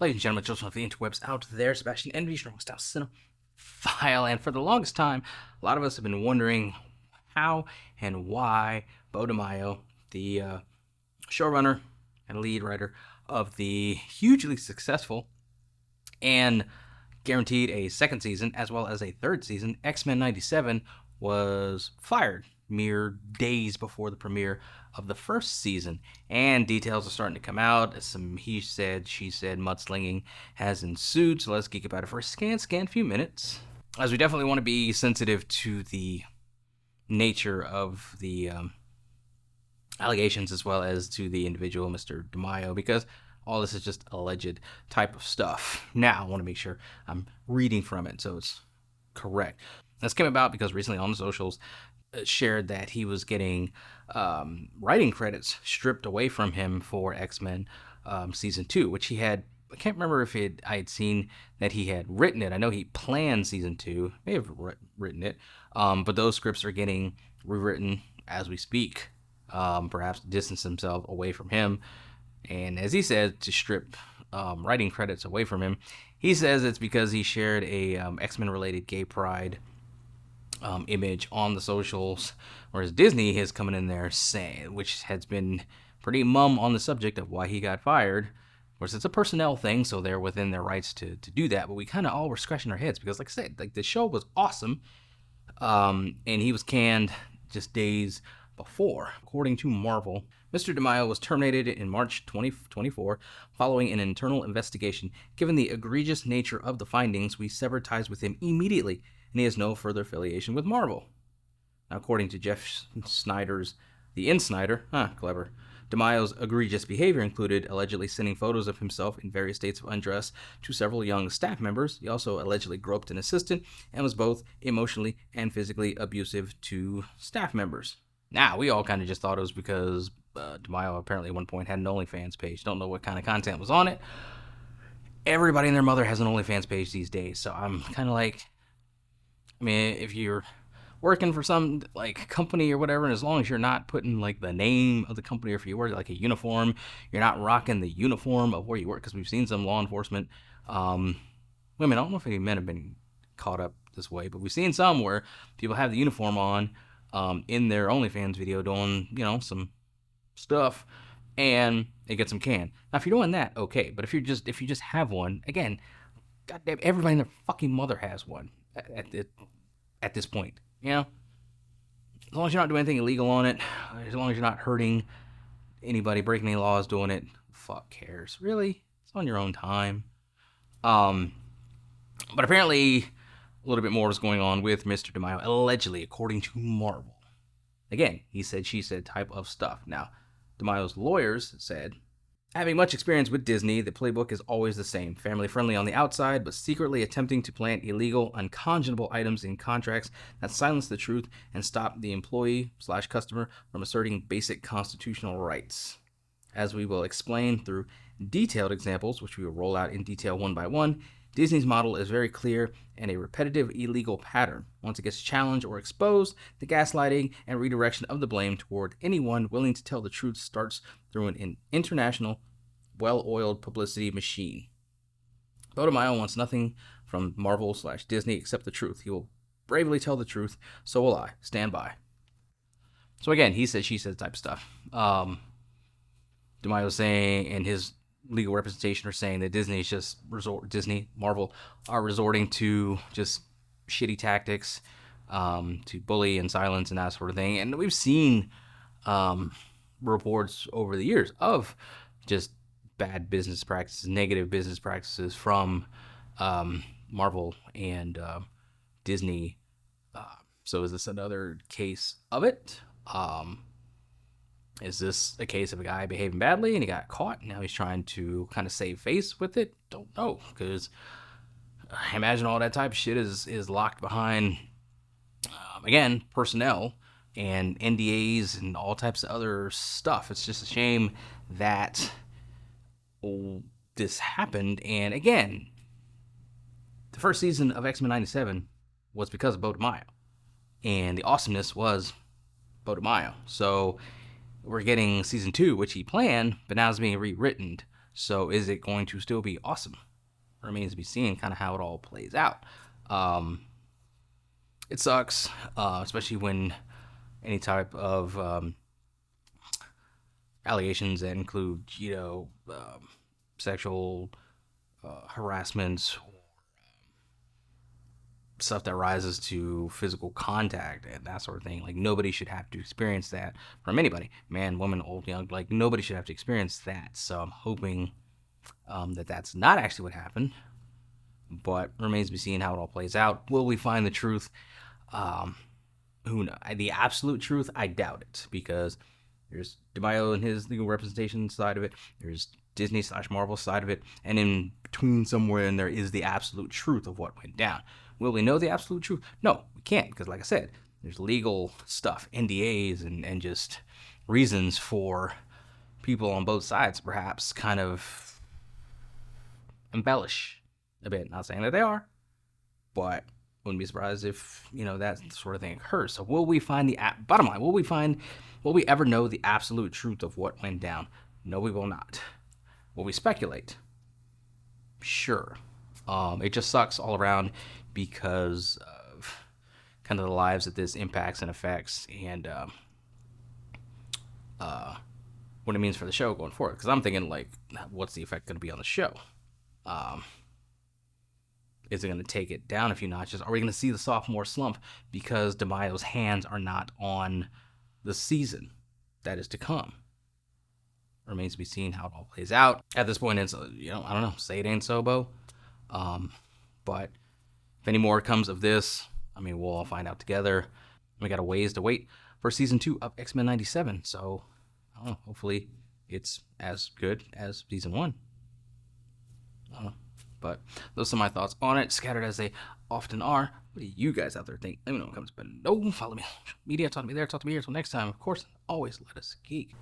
Ladies and gentlemen, children of the interwebs out there, Sebastion, Envi, strong style cinephile, and for the longest time, a lot of us have been wondering how and why Beau DaMayo, the showrunner and lead writer of the hugely successful and guaranteed a second season as well as a third season, X-Men 97, was fired mere days before the premiere of the first season, and details are starting to come out. Some he said, she said mudslinging has ensued, so let's geek about it for a scant few minutes, as we definitely want to be sensitive to the nature of the allegations as well as to the individual, Mr. DaMayo, because all this is just alleged type of stuff. Now, I want to make sure I'm reading from it so it's correct. This came about because recently on the socials shared that he was getting writing credits stripped away from him for X-Men Season 2, which he had. I can't remember if I had seen that he had written it. I know he planned Season 2, may have written it, but those scripts are getting rewritten as we speak, perhaps to distance himself away from him. And as he said, to strip writing credits away from him, he says it's because he shared a X-Men related gay pride image on the socials, whereas Disney is coming in there saying, which has been pretty mum on the subject of why he got fired. Of course, it's a personnel thing, so they're within their rights to do that, but we kind of all were scratching our heads because, like I said, like the show was awesome, and he was canned just days before. According to Marvel, Mr. DaMayo was terminated in March 2024 following an internal investigation. Given the egregious nature of the findings, we severed ties with him immediately, and he has no further affiliation with Marvel. Now, according to Jeff Snyder's The Insider, clever, DaMayo's egregious behavior included allegedly sending photos of himself in various states of undress to several young staff members. He also allegedly groped an assistant and was both emotionally and physically abusive to staff members. Now, we all kind of just thought it was because DaMayo apparently at one point had an OnlyFans page. Don't know what kind of content was on it. Everybody and their mother has an OnlyFans page these days, so I'm kind of like, I mean, if you're working for some like company or whatever, and as long as you're not putting like the name of the company, or if you wear like a uniform, you're not rocking the uniform of where you work, because we've seen some law enforcement women, I don't know if any men have been caught up this way, but we've seen some where people have the uniform on in their OnlyFans video doing, some stuff, and it gets them canned. Now, if you're doing that, okay, but if you just have one, again, goddamn, everybody and their fucking mother has one at this point, As long as you're not doing anything illegal on it, as long as you're not hurting anybody, breaking any laws doing it, fuck cares, really? It's on your own time. But apparently a little bit more is going on with Mr. DaMayo, allegedly, according to Marvel. Again, he said, she said type of stuff. Now, DaMayo's lawyers said, having much experience with Disney, the playbook is always the same. Family-friendly on the outside, but secretly attempting to plant illegal, unconscionable items in contracts that silence the truth and stop the employee/customer from asserting basic constitutional rights. As we will explain through detailed examples, which we will roll out in detail one by one, Disney's model is very clear and a repetitive illegal pattern. Once it gets challenged or exposed, the gaslighting and redirection of the blame toward anyone willing to tell the truth starts through an international, well-oiled publicity machine. Beau DaMayo wants nothing from Marvel/Disney except the truth. He will bravely tell the truth, so will I. Stand by. So again, he said, she said type of stuff. DaMayo saying, and his legal representation are saying that Marvel are resorting to just shitty tactics to bully and silence and that sort of thing. And we've seen reports over the years of just bad business practices, negative business practices from Marvel and Disney. So is this another case of it? Is this a case of a guy behaving badly and he got caught and now he's trying to kind of save face with it? Don't know, because I imagine all that type of shit is locked behind, again, personnel and NDAs and all types of other stuff. It's just a shame that this happened. And again, the first season of X-Men 97 was because of Beau DaMayo, and the awesomeness was Beau DaMayo. So we're getting season 2, which he planned, but now it's being rewritten So is it going to still be awesome? Remains to be seen kind of how it all plays out. It sucks, especially when any type of allegations that include, sexual harassment, stuff that rises to physical contact and that sort of thing. Like, nobody should have to experience that from anybody, man, woman, old, young. Like, nobody should have to experience that. So I'm hoping that that's not actually what happened, but remains to be seen how it all plays out. Will we find the truth? Who knows? The absolute truth, I doubt it, because there's DaMayo and his legal representation side of it. There's Disney/Marvel side of it, and in between somewhere in there is the absolute truth of what went down. Will we know the absolute truth? No, we can't, because like I said, there's legal stuff, NDAs, and just reasons for people on both sides perhaps kind of embellish a bit. Not saying that they are, but wouldn't be surprised if, that sort of thing occurs. So will we find bottom line, will we ever know the absolute truth of what went down? No, we will not. Will we speculate? Sure. It just sucks all around because of kind of the lives that this impacts and affects, and what it means for the show going forward. Because I'm thinking, like, what's the effect going to be on the show? Is it going to take it down a few notches? Are we going to see the sophomore slump because DaMayo's hands are not on the season that is to come? Remains to be seen how it all plays out. At this point, it's, I don't know, say it ain't so, Beau. But if any more comes of this, we'll all find out together. We got a ways to wait for season 2 of X-Men 97. So, I don't know, hopefully it's as good as season 1. I don't know. But those are my thoughts on it, scattered as they often are. What do you guys out there think? Let me know in the comments below. Follow me on social media. Talk to me there. Talk to me here. Until next time, of course, always let us geek.